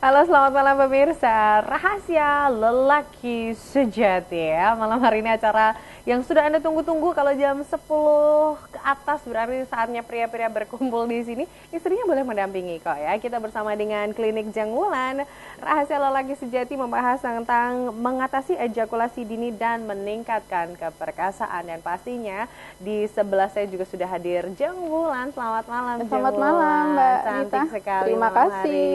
Halo, selamat malam pemirsa. Rahasia lelaki sejati ya. Malam hari ini acara yang sudah Anda tunggu-tunggu. Kalau jam 10 ke atas berarti saatnya pria-pria berkumpul di sini. Istrinya boleh mendampingi kok ya. Kita bersama dengan Klinik Jang Wulan. Rahasia lelaki sejati membahas tentang mengatasi ejakulasi dini dan meningkatkan keperkasaan. Dan pastinya di sebelah saya juga sudah hadir Jang Wulan. Selamat malam, Selamat malam, Mbak Cantik Nita. sekali. Terima kasih.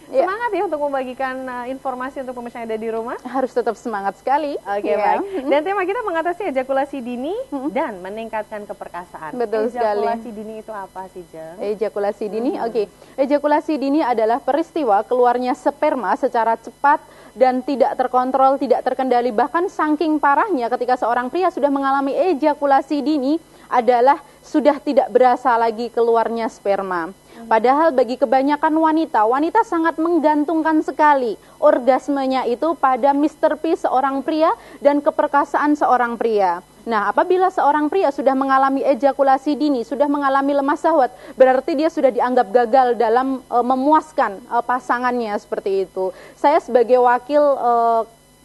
Ya. Semangat ya untuk membagikan informasi untuk pemirsa yang ada di rumah. Harus tetap semangat sekali. Oke, baik. Dan tema kita mengatasi ejakulasi dini dan meningkatkan keperkasaan. Betul sekali. Ejakulasi dini itu apa sih, Jeng? Ejakulasi dini, oke. Ejakulasi dini adalah peristiwa keluarnya sperma secara cepat dan tidak terkontrol, tidak terkendali. Bahkan saking parahnya ketika seorang pria sudah mengalami ejakulasi dini adalah sudah tidak berasa lagi keluarnya sperma. Padahal bagi kebanyakan wanita, wanita sangat menggantungkan sekali orgasmenya itu pada Mr. P seorang pria dan keperkasaan seorang pria. Nah, apabila seorang pria sudah mengalami ejakulasi dini, sudah mengalami lemah syahwat, berarti dia sudah dianggap gagal dalam memuaskan pasangannya seperti itu. Saya sebagai wakil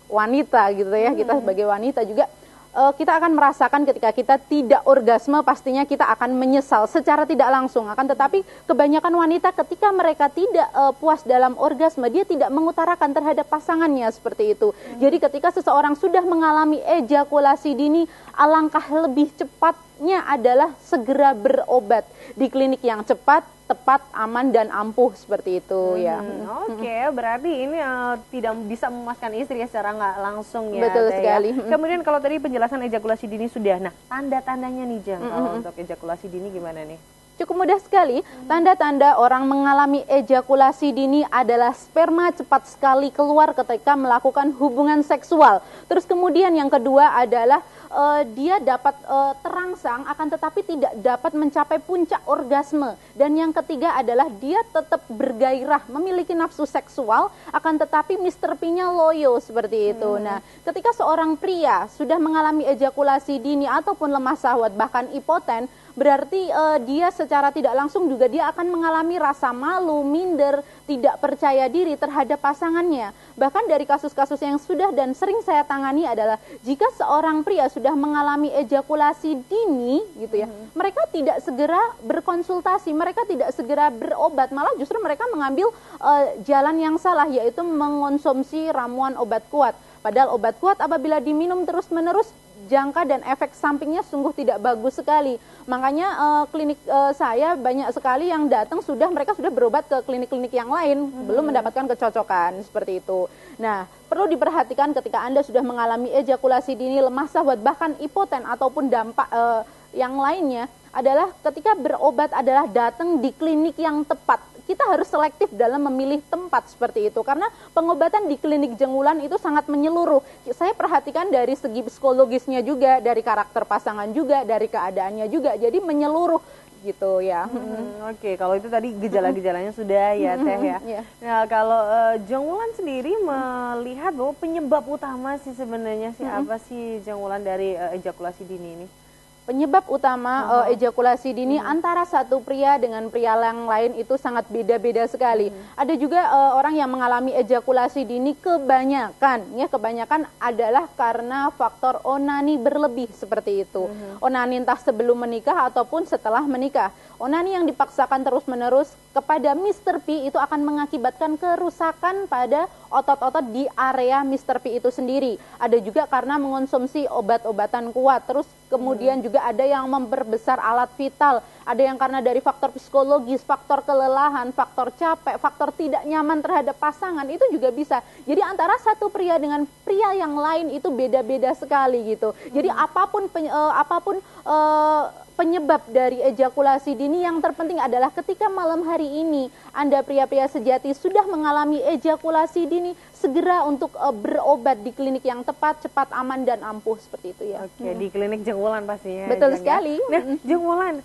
wanita gitu ya, kita sebagai wanita juga kita akan merasakan ketika kita tidak orgasme, pastinya kita akan menyesal secara tidak langsung. Akan tetapi kebanyakan wanita ketika mereka tidak puas dalam orgasme, dia tidak mengutarakan terhadap pasangannya seperti itu. Jadi ketika seseorang sudah mengalami ejakulasi dini, alangkah lebih cepatnya adalah segera berobat di klinik yang cepat, tepat, aman, dan ampuh seperti itu ya. Oke, berarti ini tidak bisa memuaskan istri ya secara nggak langsung ya. Betul sekali. Ya. Kemudian kalau tadi penjelasan ejakulasi dini sudah, nah tanda-tandanya nih Jeng, kalau untuk ejakulasi dini gimana nih? Cukup mudah sekali, tanda-tanda orang mengalami ejakulasi dini adalah sperma cepat sekali keluar ketika melakukan hubungan seksual. Terus kemudian yang kedua adalah dia dapat terangsang akan tetapi tidak dapat mencapai puncak orgasme. Dan yang ketiga adalah dia tetap bergairah, memiliki nafsu seksual akan tetapi Mr. P-nya loyo seperti itu. Nah, ketika seorang pria sudah mengalami ejakulasi dini ataupun lemah syahwat bahkan impoten, berarti dia secara tidak langsung juga dia akan mengalami rasa malu, minder, tidak percaya diri terhadap pasangannya. Bahkan dari kasus-kasus yang sudah dan sering saya tangani adalah jika seorang pria sudah mengalami ejakulasi dini gitu ya, mereka tidak segera berkonsultasi, mereka tidak segera berobat, malah justru mereka mengambil jalan yang salah, yaitu mengonsumsi ramuan obat kuat. Padahal obat kuat apabila diminum terus-menerus, jangka dan efek sampingnya sungguh tidak bagus sekali. Makanya klinik saya banyak sekali yang datang mereka sudah berobat ke klinik-klinik yang lain, belum mendapatkan kecocokan seperti itu. Nah, perlu diperhatikan ketika Anda sudah mengalami ejakulasi dini, lemah syahwat, bahkan impoten ataupun dampak yang lainnya adalah ketika berobat adalah datang di klinik yang tepat. Kita harus selektif dalam memilih tempat seperti itu karena pengobatan di klinik Jang Wulan itu sangat menyeluruh. Saya perhatikan dari segi psikologisnya juga, dari karakter pasangan juga, dari keadaannya juga, jadi menyeluruh gitu ya. Oke, kalau itu tadi gejala-gejalanya sudah ya Teh ya. Nah, kalau Jang Wulan sendiri melihat bahwa penyebab utama sih sebenarnya sih apa sih Jang Wulan dari ejakulasi dini ini? Penyebab utama ejakulasi dini antara satu pria dengan pria yang lain itu sangat beda-beda sekali. Ada juga orang yang mengalami ejakulasi dini kebanyakan adalah karena faktor onani berlebih seperti itu. Onani entah sebelum menikah ataupun setelah menikah. Onani yang dipaksakan terus-menerus kepada Mr. P itu akan mengakibatkan kerusakan pada otot-otot di area Mr. P itu sendiri. Ada juga karena mengonsumsi obat-obatan kuat. Terus kemudian juga ada yang memperbesar alat vital. Ada yang karena dari faktor psikologis, faktor kelelahan, faktor capek, faktor tidak nyaman terhadap pasangan, itu juga bisa. Jadi antara satu pria dengan pria yang lain itu beda-beda sekali gitu. Jadi apapun penyebab dari ejakulasi dini, yang terpenting adalah ketika malam hari ini Anda pria-pria sejati sudah mengalami ejakulasi dini, segera untuk berobat di klinik yang tepat, cepat, aman dan ampuh seperti itu ya. Oke, di klinik Jeng Wulan pastinya. Betul Jeng, sekali. Ya. Nah, Jeng Wulan,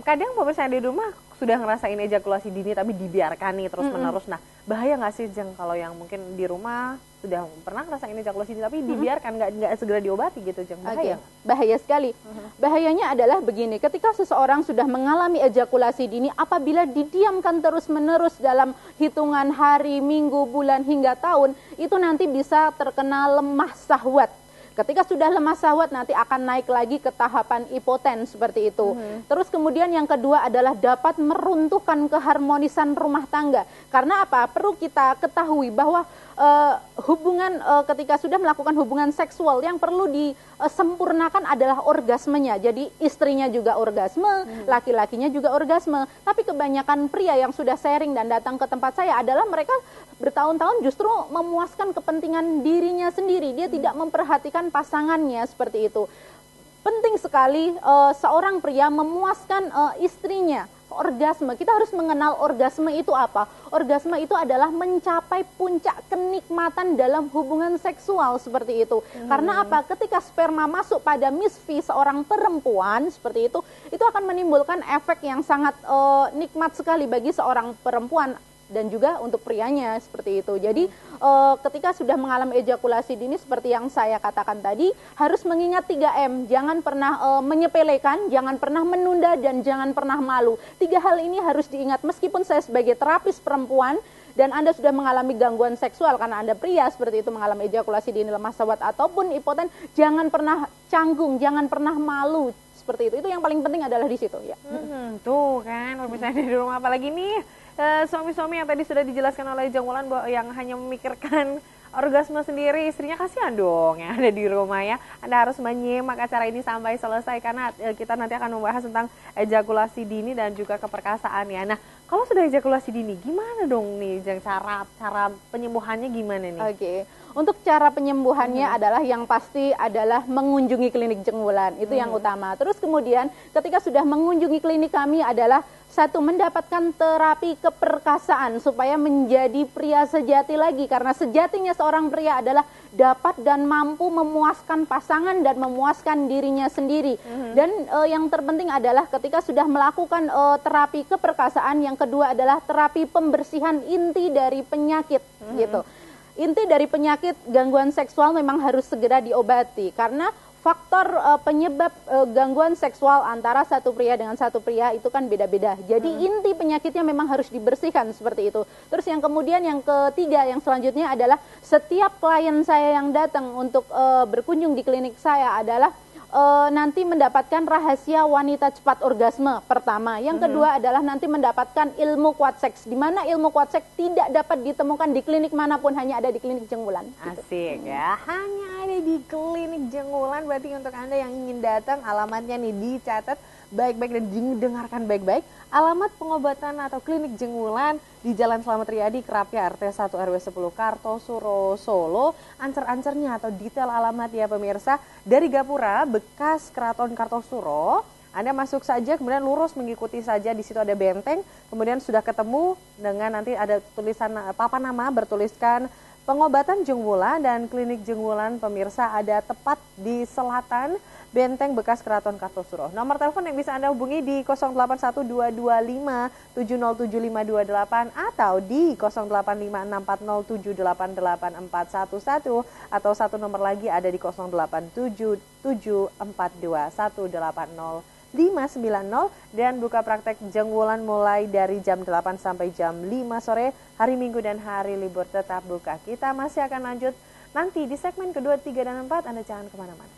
kadang pemirsa di rumah sudah ngerasain ejakulasi dini tapi dibiarkan nih terus menerus. Nah, bahaya nggak sih Jeng kalau yang mungkin di rumah sudah pernah ngerasain ejakulasi dini tapi dibiarkan nggak segera diobati gitu Jeng? Bahaya. Bahaya sekali. Bahayanya adalah begini, ketika seseorang sudah mengalami ejakulasi dini, apabila didiamkan terus-menerus dalam hitungan hari, minggu, bulan hingga tahun, itu nanti bisa terkena lemah syahwat. Ketika sudah lemah syahwat nanti akan naik lagi ke tahapan impoten seperti itu. Terus kemudian yang kedua adalah dapat meruntuhkan keharmonisan rumah tangga. Karena apa? Perlu kita ketahui bahwa ketika sudah melakukan hubungan seksual yang perlu disempurnakan adalah orgasmenya. Jadi istrinya juga orgasme, laki-lakinya juga orgasme. Tapi kebanyakan pria yang sudah sharing dan datang ke tempat saya adalah mereka bertahun-tahun justru memuaskan kepentingan dirinya sendiri. Dia tidak memperhatikan pasangannya seperti itu. Penting sekali seorang pria memuaskan istrinya. Orgasme, kita harus mengenal orgasme itu apa. Orgasme itu adalah mencapai puncak kenikmatan dalam hubungan seksual seperti itu. Karena apa? Ketika sperma masuk pada misfi seorang perempuan seperti itu akan menimbulkan efek yang sangat nikmat sekali bagi seorang perempuan dan juga untuk prianya seperti itu. Jadi ketika sudah mengalami ejakulasi dini seperti yang saya katakan tadi, harus mengingat 3M. Jangan pernah menyepelekan, jangan pernah menunda, dan jangan pernah malu. 3 hal ini harus diingat. Meskipun saya sebagai terapis perempuan dan Anda sudah mengalami gangguan seksual karena Anda pria seperti itu, mengalami ejakulasi dini, lemah syahwat ataupun impoten, jangan pernah canggung, jangan pernah malu seperti itu. Itu yang paling penting adalah di situ ya. Tuh kan, misalnya di rumah apalagi nih suami-suami yang tadi sudah dijelaskan oleh Jeng Wulan bahwa yang hanya memikirkan orgasme sendiri, istrinya kasihan dong yang ada di rumah ya. Anda harus menyimak acara ini sampai selesai karena kita nanti akan membahas tentang ejakulasi dini dan juga keperkasaan ya. Nah, kalau sudah ejakulasi dini gimana dong nih Jeng, cara penyembuhannya gimana nih? Oke. Untuk cara penyembuhannya adalah yang pasti adalah mengunjungi klinik Jeng Wulan, itu yang utama. Terus kemudian ketika sudah mengunjungi klinik kami adalah satu, mendapatkan terapi keperkasaan supaya menjadi pria sejati lagi. Karena sejatinya seorang pria adalah dapat dan mampu memuaskan pasangan dan memuaskan dirinya sendiri. Dan yang terpenting adalah ketika sudah melakukan terapi keperkasaan, yang kedua adalah terapi pembersihan inti dari penyakit gitu. Inti dari penyakit gangguan seksual memang harus segera diobati karena faktor penyebab gangguan seksual antara satu pria dengan satu pria itu kan beda-beda. Jadi inti penyakitnya memang harus dibersihkan seperti itu. Terus yang kemudian yang ketiga, yang selanjutnya adalah setiap klien saya yang datang untuk berkunjung di klinik saya adalah nanti mendapatkan rahasia wanita cepat orgasme pertama. Yang kedua adalah nanti mendapatkan ilmu kuat seks, di mana ilmu kuat seks tidak dapat ditemukan di klinik manapun, hanya ada di klinik Jeng Wulan. Asik ya, hanya ada di klinik Jeng Wulan. Berarti untuk Anda yang ingin datang, alamatnya nih dicatat baik-baik dan didengarkan baik-baik. Alamat pengobatan atau klinik Jeng Wulan di Jalan Slamet Riyadi, Kerapia, RT 1 RW 10, Kartosuro, Solo. Ancer-ancernya atau detail alamat ya pemirsa, dari Gapura, bekas Keraton Kartosuro. Anda masuk saja, kemudian lurus mengikuti saja, di situ ada benteng, kemudian sudah ketemu dengan nanti ada tulisan papan nama bertuliskan pengobatan Jeng Wulan dan klinik Jeng Wulan pemirsa ada tepat di selatan Benteng bekas Keraton Kartosuro. Nomor telepon yang bisa Anda hubungi di 081225707528 atau di 085640788411 atau satu nomor lagi ada di 087742180590 dan buka praktek Jeng Wulan mulai dari jam 8 sampai jam 5 sore, hari Minggu dan hari libur tetap buka. Kita masih akan lanjut nanti di segmen kedua, 3, dan 4, Anda jangan kemana-mana.